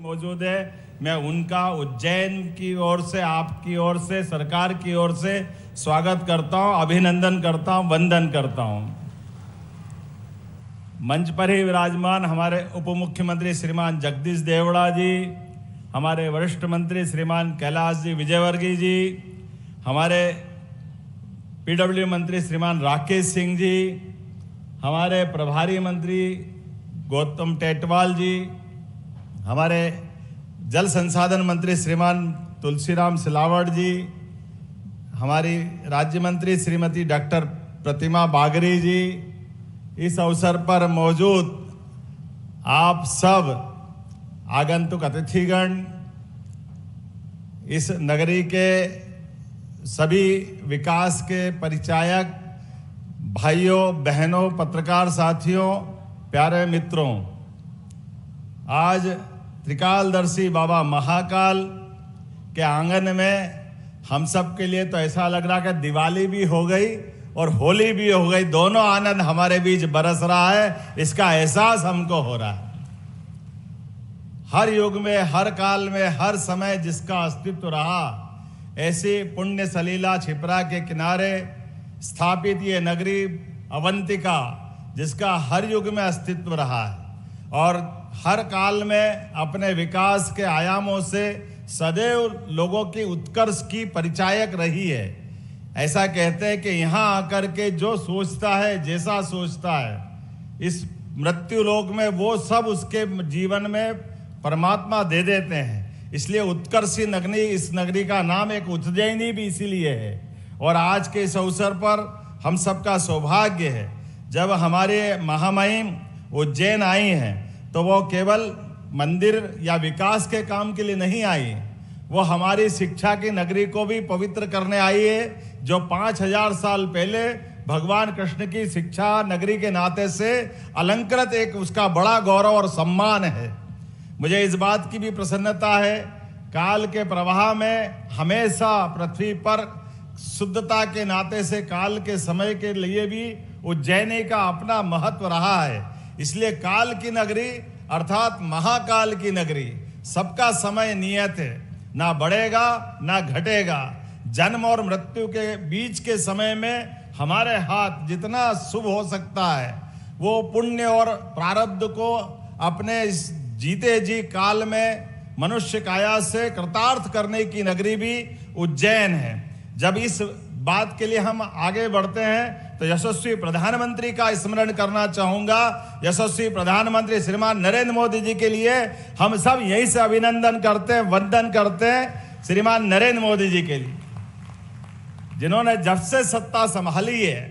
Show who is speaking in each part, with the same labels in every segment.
Speaker 1: मौजूद है, मैं उनका उज्जैन की ओर से, आपकी ओर से, सरकार की ओर से स्वागत करता हूं, अभिनंदन करता हूं, वंदन करता हूं। मंच पर ही विराजमान हमारे उप मुख्यमंत्री श्रीमान जगदीश देवड़ा जी, हमारे वरिष्ठ मंत्री श्रीमान कैलाश जी विजयवर्गीय जी, हमारे पीडब्ल्यू मंत्री श्रीमान राकेश सिंह जी, हमारे प्रभारी मंत्री गौतम टेटवाल जी, हमारे जल संसाधन मंत्री श्रीमान तुलसीराम सिलावट जी, हमारी राज्य मंत्री श्रीमती डॉक्टर प्रतिमा बागरी जी, इस अवसर पर मौजूद आप सब आगंतुक अतिथिगण, इस नगरी के सभी विकास के परिचायक भाइयों बहनों, पत्रकार साथियों, प्यारे मित्रों, आज त्रिकालदर्शी बाबा महाकाल के आंगन में हम सब के लिए तो ऐसा लग रहा कि दिवाली भी हो गई और होली भी हो गई, दोनों आनंद हमारे बीच बरस रहा है, इसका एहसास हमको हो रहा है। हर युग में, हर काल में, हर समय जिसका अस्तित्व रहा, ऐसी पुण्य सलीला छिपरा के किनारे स्थापित ये नगरी अवंतिका, जिसका हर युग में अस्तित्व रहा है और हर काल में अपने विकास के आयामों से सदैव लोगों की उत्कर्ष की परिचायक रही है। ऐसा कहते हैं कि यहाँ आकर के जो सोचता है, जैसा सोचता है, इस मृत्यु लोक में वो सब उसके जीवन में परमात्मा दे देते हैं। इसलिए उत्कर्षी नगरी, इस नगरी का नाम एक उज्जैनी भी इसीलिए है। और आज के इस अवसर पर हम सबका सौभाग्य है, जब हमारे महामहिम उज्जैन आई हैं तो वो केवल मंदिर या विकास के काम के लिए नहीं आई, वो हमारी शिक्षा की नगरी को भी पवित्र करने आई है, जो 5000 साल पहले भगवान कृष्ण की शिक्षा नगरी के नाते से अलंकृत एक उसका बड़ा गौरव और सम्मान है। मुझे इस बात की भी प्रसन्नता है, काल के प्रवाह में हमेशा पृथ्वी पर शुद्धता के नाते से काल के समय के लिए भी उज्जैनी का अपना महत्व रहा है। इसलिए काल की नगरी अर्थात महाकाल की नगरी, सबका समय नियत है, ना बढ़ेगा ना घटेगा। जन्म और मृत्यु के बीच के समय में हमारे हाथ जितना शुभ हो सकता है, वो पुण्य और प्रारब्ध को अपने इस जीते जी काल में मनुष्य काया से कृतार्थ करने की नगरी भी उज्जैन है। जब इस बात के लिए हम आगे बढ़ते हैं तो यशस्वी प्रधानमंत्री का स्मरण करना चाहूंगा। यशस्वी प्रधानमंत्री श्रीमान नरेंद्र मोदी जी के लिए हम सब यहीं से अभिनंदन करते हैं, वंदन करते हैं श्रीमान नरेंद्र मोदी जी के लिए, जिन्होंने जब से सत्ता संभाली है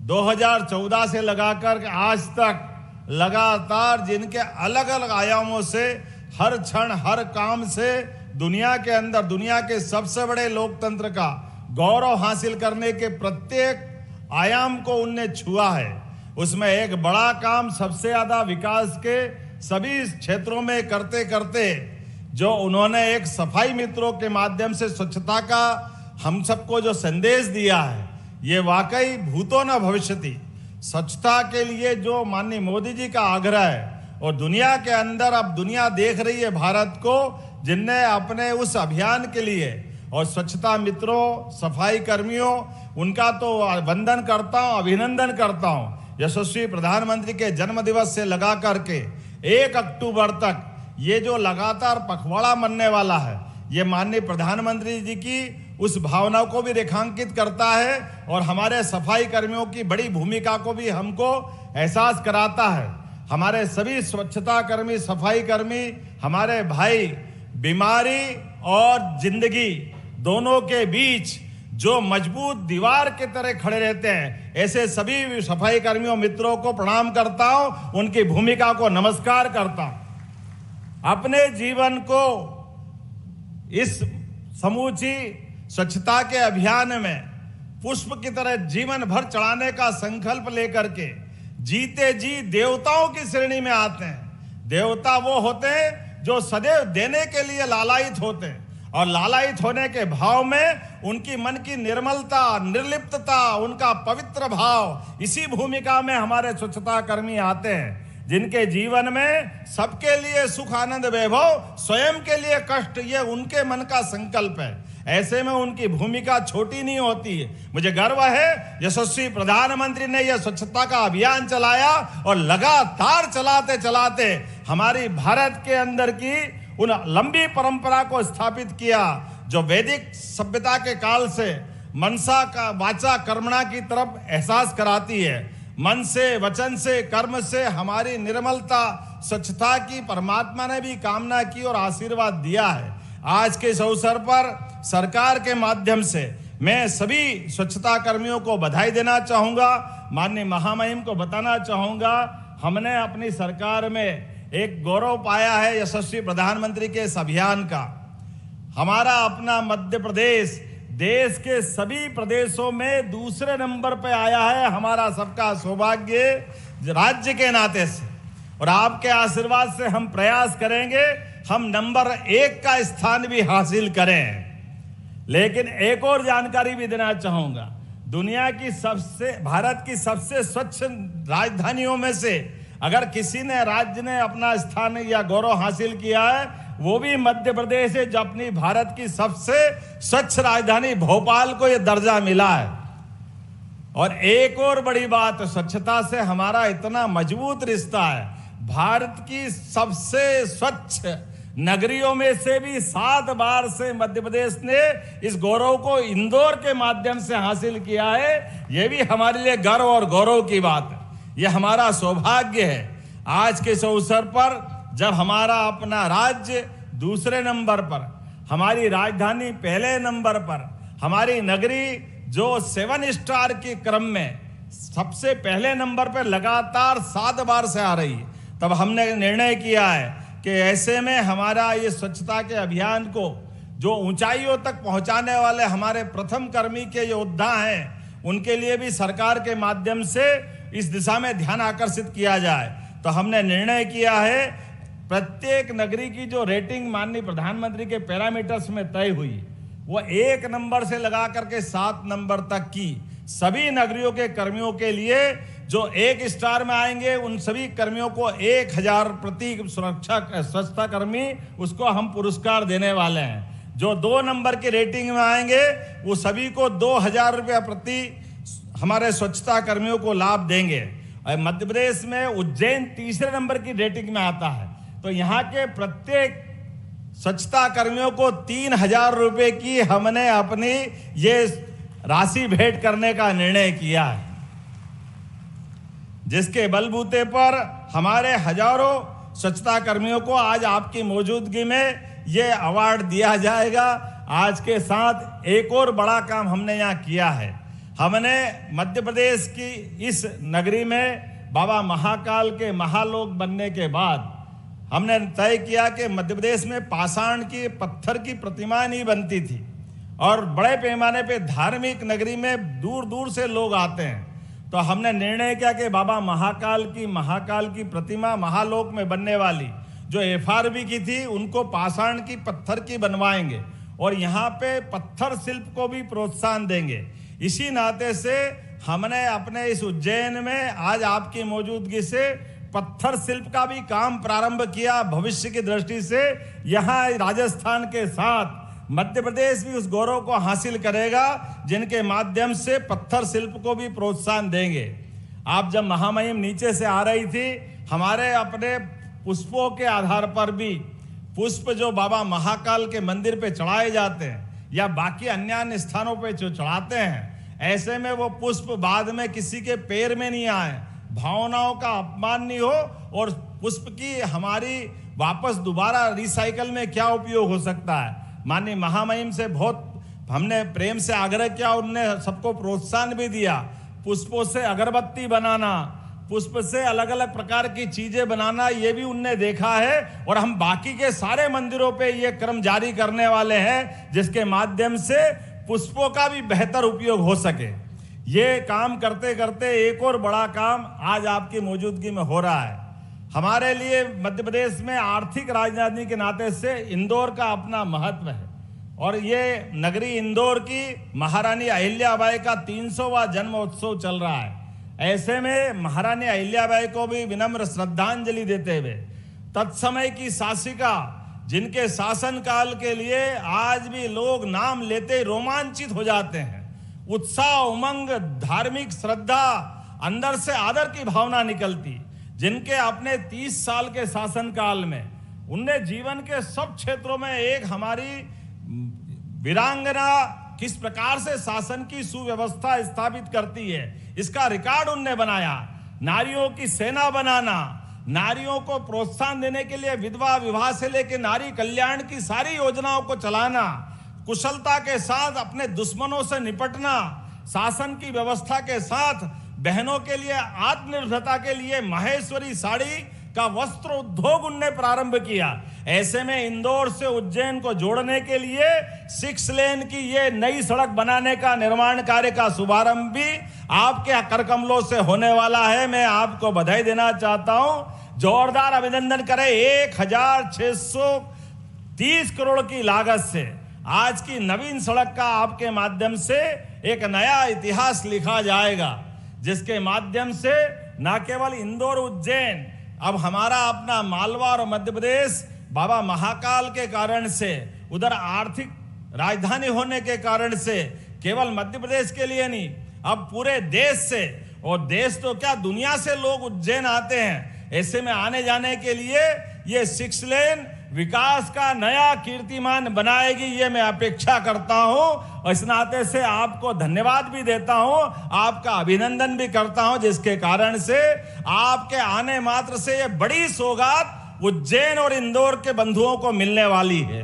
Speaker 1: 2014 से लगाकर आज तक लगातार जिनके अलग अलग आयामों से हर क्षण हर काम से दुनिया के अंदर, दुनिया के सबसे बड़े लोकतंत्र का गौरव हासिल करने के प्रत्येक आयाम को उनने छुआ है। उसमें एक बड़ा काम सबसे ज्यादा विकास के सभी क्षेत्रों में करते करते जो उन्होंने एक सफाई मित्रों के माध्यम से स्वच्छता का हम सबको जो संदेश दिया है, ये वाकई भूतो न भविष्यति। स्वच्छता के लिए जो माननीय मोदी जी का आग्रह है और दुनिया के अंदर अब दुनिया देख रही है भारत को, जिनने अपने उस अभियान के लिए और स्वच्छता मित्रों, सफाई कर्मियों, उनका तो वंदन करता हूं, अभिनंदन करता हूं। यशस्वी प्रधानमंत्री के जन्म दिवस से लगा करके 1 अक्टूबर तक ये जो लगातार पखवाड़ा मनने वाला है, ये माननीय प्रधानमंत्री जी की उस भावना को भी रेखांकित करता है और हमारे सफाई कर्मियों की बड़ी भूमिका को भी हमको एहसास कराता है। हमारे सभी स्वच्छता कर्मी, सफाई कर्मी, हमारे भाई बीमारी और जिंदगी दोनों के बीच जो मजबूत दीवार की तरह खड़े रहते हैं, ऐसे सभी सफाई कर्मियों मित्रों को प्रणाम करता हूं, उनकी भूमिका को नमस्कार करता हूं। अपने जीवन को इस समूची स्वच्छता के अभियान में पुष्प की तरह जीवन भर चढ़ाने का संकल्प लेकर के जीते जी देवताओं की श्रेणी में आते हैं। देवता वो होते हैं जो सदैव देने के लिए लालायित होते हैं और लालायित होने के भाव में उनकी मन की निर्मलता, निर्लिप्तता, उनका पवित्र भाव, इसी भूमिका में हमारे स्वच्छता कर्मी आते हैं। जिनके जीवन में सबके लिए सुख आनंद वैभव, स्वयं के लिए कष्ट, ये उनके मन का संकल्प है। ऐसे में उनकी भूमिका छोटी नहीं होती है। मुझे गर्व है यशस्वी प्रधानमंत्री ने यह स्वच्छता का अभियान चलाया और लगातार चलाते चलाते हमारी भारत के अंदर की उन लंबी परंपरा को स्थापित किया जो वैदिक सभ्यता के काल से मनसा का वाचा कर्मणा की तरफ एहसास कराती है। मन से, वचन से, कर्म से हमारी निर्मलता, स्वच्छता की परमात्मा ने भी कामना की और आशीर्वाद दिया है। आज के इस अवसर पर सरकार के माध्यम से मैं सभी स्वच्छता कर्मियों को बधाई देना चाहूँगा। माननीय महामहिम को बताना चाहूँगा, हमने अपनी सरकार में एक गौरव पाया है यशस्वी प्रधानमंत्री के इस अभियान का। हमारा अपना मध्य प्रदेश देश के सभी प्रदेशों में दूसरे नंबर पे आया है। हमारा सबका सौभाग्य राज्य के नाते से, और आपके आशीर्वाद से हम प्रयास करेंगे हम नंबर 1 का स्थान भी हासिल करें। लेकिन एक और जानकारी भी देना चाहूंगा, दुनिया की भारत की सबसे स्वच्छ राजधानियों में से अगर किसी ने राज्य ने अपना स्थान या गौरव हासिल किया है, वो भी मध्य प्रदेश है, जो अपनी भारत की सबसे स्वच्छ राजधानी भोपाल को यह दर्जा मिला है। और एक और बड़ी बात, स्वच्छता से हमारा इतना मजबूत रिश्ता है। भारत की सबसे स्वच्छ नगरियों में से भी 7 बार से मध्य प्रदेश ने इस गौरव को इंदौर के माध्यम से हासिल किया है। यह भी हमारे लिए गर्व और गौरव की बात है। यह हमारा सौभाग्य है। आज के इस अवसर पर जब हमारा अपना राज्य दूसरे नंबर पर, हमारी राजधानी पहले नंबर पर, हमारी नगरी जो 7 स्टार के क्रम में सबसे पहले नंबर पर लगातार 7 बार से आ रही है, तब हमने निर्णय किया है कि ऐसे में हमारा ये स्वच्छता के अभियान को जो ऊंचाइयों तक पहुंचाने वाले हमारे प्रथम कर्मी के योद्धा हैं, उनके लिए भी सरकार के माध्यम से इस दिशा में ध्यान आकर्षित किया जाए। तो हमने निर्णय किया है प्रत्येक नगरी की जो रेटिंग माननीय प्रधानमंत्री के पैरामीटर्स में तय हुई, वो 1 नंबर से लगा करके 7 नंबर तक की सभी नगरियों के कर्मियों के लिए जो 1 स्टार में आएंगे, उन सभी कर्मियों को 1000 प्रति स्वच्छता कर्मी उसको हम पुरस्कार देने वाले हैं। जो 2 नंबर की रेटिंग में आएंगे वो सभी को 2000 रुपया प्रति हमारे स्वच्छता कर्मियों को लाभ देंगे। और मध्य प्रदेश में उज्जैन तीसरे नंबर की रेटिंग में आता है, तो यहाँ के प्रत्येक स्वच्छता कर्मियों को 3000 रुपये की हमने अपनी ये राशि भेंट करने का निर्णय किया है, जिसके बलबूते पर हमारे हजारों स्वच्छता कर्मियों को आज आपकी मौजूदगी में ये अवार्ड दिया जाएगा। आज के साथ एक और बड़ा काम हमने यहाँ किया है। हमने मध्य प्रदेश की इस नगरी में बाबा महाकाल के महालोक बनने के बाद हमने तय किया कि मध्य प्रदेश में पाषाण की, पत्थर की प्रतिमा नहीं बनती थी और बड़े पैमाने पे धार्मिक नगरी में दूर दूर से लोग आते हैं। तो हमने निर्णय किया कि बाबा महाकाल की प्रतिमा महालोक में बनने वाली जो FRB की थी, उनको पाषाण की, पत्थर की बनवाएंगे और यहाँ पे पत्थर शिल्प को भी प्रोत्साहन देंगे। इसी नाते से हमने अपने इस उज्जैन में आज आपकी मौजूदगी से पत्थर शिल्प का भी काम प्रारंभ किया। भविष्य की दृष्टि से यहाँ राजस्थान के साथ मध्य प्रदेश भी उस गौरव को हासिल करेगा, जिनके माध्यम से पत्थर शिल्प को भी प्रोत्साहन देंगे। आप जब महामहिम नीचे से आ रही थी, हमारे अपने पुष्पों के आधार पर भी पुष्प जो बाबा महाकाल के मंदिर पे चढ़ाए जाते हैं या बाकी अन्य स्थानों पे जो चढ़ाते हैं, ऐसे में वो पुष्प बाद में किसी के पैर में नहीं आए, भावनाओं का अपमान नहीं हो और पुष्प की हमारी वापस दोबारा रिसाइकल में क्या उपयोग हो सकता है। माननीय महामहिम से बहुत हमने प्रेम से आग्रह किया, उनने सबको प्रोत्साहन भी दिया। पुष्पों से अगरबत्ती बनाना, पुष्प से अलग अलग प्रकार की चीजें बनाना, ये भी उनने देखा है और हम बाकी के सारे मंदिरों पे ये क्रम जारी करने वाले हैं, जिसके माध्यम से पुष्पों का भी बेहतर उपयोग हो सके। ये काम करते करते एक और बड़ा काम आज आपकी मौजूदगी में हो रहा है। हमारे लिए मध्य प्रदेश में आर्थिक राजधानी के नाते से इंदौर का अपना महत्व है और ये नगरी इंदौर की महारानी अहिल्याबाई का 300वां जन्म उत्सव चल रहा है। ऐसे में महारानी अहिल्याबाई को भी विनम्र श्रद्धांजलि देते हुए तत्समय की शासिका, जिनके शासनकाल के लिए आज भी लोग नाम लेते ही रोमांचित हो जाते हैं, उत्साह, उमंग, धार्मिक श्रद्धा, अंदर से आदर की भावना निकलती, जिनके अपने 30 साल के शासनकाल में उनने जीवन के सब क्षेत्रों में एक हमारी वीरांगना किस प्रकार से शासन की सुव्यवस्था स्थापित करती है, इसका रिकॉर्ड उनने बनाया। नारियों की सेना बनाना, नारियों को प्रोत्साहन देने के लिए विधवा विवाह से लेकर नारी कल्याण की सारी योजनाओं को चलाना, कुशलता के साथ अपने दुश्मनों से निपटना, शासन की व्यवस्था के साथ बहनों के लिए आत्मनिर्भरता के लिए माहेश्वरी साड़ी का वस्त्र उद्योग उनने प्रारंभ किया। ऐसे में इंदौर से उज्जैन को जोड़ने के लिए 6 लेन की ये नई सड़क बनाने का निर्माण कार्य का शुभारंभ भी आपके कर कमलों से होने वाला है। मैं आपको बधाई देना चाहता हूं, जोरदार अभिनंदन करें। 1630 करोड़ की लागत से आज की नवीन सड़क का आपके माध्यम से एक नया इतिहास लिखा जाएगा, जिसके माध्यम से न केवल इंदौर उज्जैन, अब हमारा अपना मालवा और मध्य प्रदेश बाबा महाकाल के कारण से, उधर आर्थिक राजधानी होने के कारण से केवल मध्य प्रदेश के लिए नहीं, अब पूरे देश से, और देश तो क्या दुनिया से लोग उज्जैन आते हैं। ऐसे में आने जाने के लिए ये 6 लेन विकास का नया कीर्तिमान बनाएगी, ये मैं अपेक्षा करता हूं। और इस नाते से आपको धन्यवाद भी देता हूं, आपका अभिनंदन भी करता हूं, जिसके कारण से आपके आने मात्र से ये बड़ी सौगात उज्जैन और इंदौर के बंधुओं को मिलने वाली है।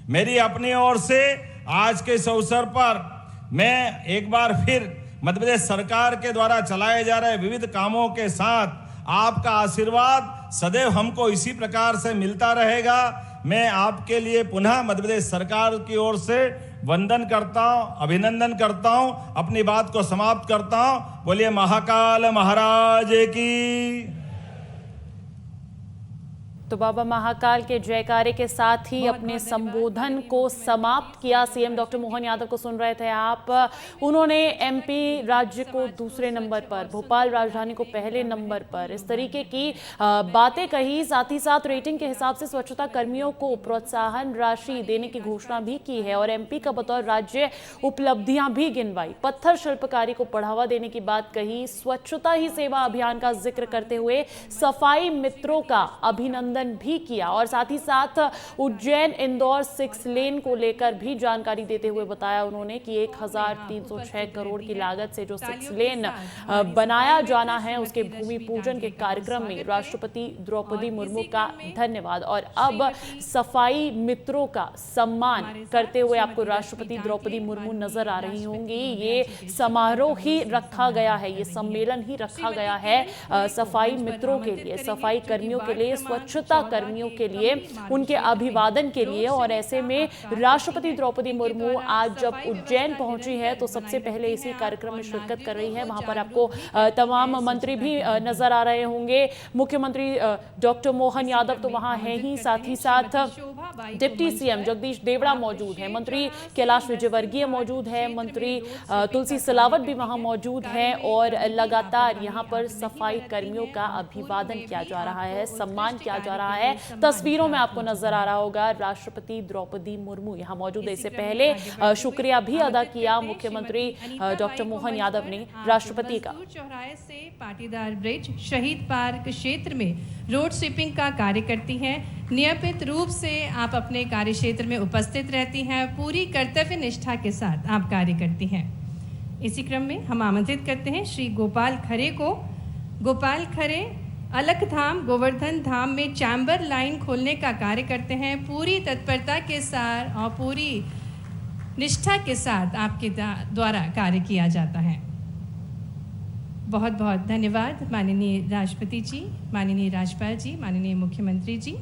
Speaker 1: मेरी अपनी ओर से आज के इस अवसर पर मैं एक बार फिर मध्य प्रदेश सरकार के द्वारा चलाए जा रहे विविध कामों के साथ आपका आशीर्वाद सदैव हमको इसी प्रकार से मिलता रहेगा। मैं आपके लिए पुनः मध्य प्रदेश सरकार की ओर से वंदन करता हूं, अभिनंदन करता हूं, अपनी बात को समाप्त करता हूं। बोलिए महाकाल महाराज की।
Speaker 2: तो बाबा महाकाल के जयकारे के साथ ही अपने संबोधन को समाप्त किया। सीएम डॉक्टर मोहन यादव को सुन रहे थे आप। उन्होंने एमपी राज्य को दूसरे नंबर पर, भोपाल राजधानी को पहले नंबर पर, इस तरीके की बातें कही। साथ ही साथ रेटिंग के हिसाब से स्वच्छता कर्मियों को प्रोत्साहन राशि देने की घोषणा भी की है और एमपी का बतौर राज्य उपलब्धियां भी गिनवाई। पत्थर शिल्पकारी को बढ़ावा देने की बात कही। स्वच्छता ही सेवा अभियान का जिक्र करते हुए सफाई मित्रों का अभिनंदन भी किया और साथ ही साथ उज्जैन इंदौर 6 लेन को लेकर भी जानकारी देते हुए बताया उन्होंने कि 1306 करोड़ की लागत से जो 6 लेन बनाया जाना है, उसके भूमि पूजन के कार्यक्रम में राष्ट्रपति द्रौपदी मुर्मू का धन्यवाद। और अब सफाई मित्रों का सम्मान करते हुए आपको राष्ट्रपति द्रौपदी मुर्मू नजर आ रही होंगी। ये समारोह ही रखा गया है, ये सम्मेलन ही रखा गया है सफाई मित्रों के लिए, सफाई कर्मियों के लिए, स्वच्छता कर्मियों के लिए, उनके अभिवादन के लिए। और ऐसे में राष्ट्रपति द्रौपदी मुर्मू आज जब उज्जैन पहुंची है तो सबसे पहले इसी कार्यक्रम में शिरकत कर रही है। वहां पर आपको तमाम मंत्री भी नजर आ रहे होंगे। मुख्यमंत्री डॉक्टर मोहन यादव तो वहां है ही, साथ ही साथ डिप्टी सीएम जगदीश देवड़ा मौजूद है, मंत्री कैलाश विजयवर्गीय मौजूद है, मंत्री तुलसी सिलावट भी वहां मौजूद है और लगातार यहां पर सफाई कर्मियों का अभिवादन किया जा रहा है, सम्मान किया जा रहा है। तस्वीरों में आपको नजर आ रहा होगा राष्ट्रपति द्रौपदी मुर्मू यहां मौजूद है। इससे पहले शुक्रिया भी अदा किया मुख्यमंत्री डॉक्टर मोहन यादव ने राष्ट्रपति का।
Speaker 3: चौराहे से पाटीदार ब्रिज शहीद पार्क क्षेत्र में रोड स्वीपिंग का कार्य करती हैं। नियमित रूप से आप अपने कार्य क्षेत्र में उपस्थित रहती हैं, पूरी कर्तव्य निष्ठा के साथ आप कार्य करती हैं। इसी क्रम में हम आमंत्रित करते हैं श्री गोपाल खरे को। गोपाल खरे अलख धाम गोवर्धन धाम में चैम्बर लाइन खोलने का कार्य करते हैं। पूरी तत्परता के साथ और पूरी निष्ठा के साथ आपके द्वारा कार्य किया जाता है। बहुत बहुत धन्यवाद माननीय राष्ट्रपति जी, माननीय राज्यपाल जी, माननीय मुख्यमंत्री जी।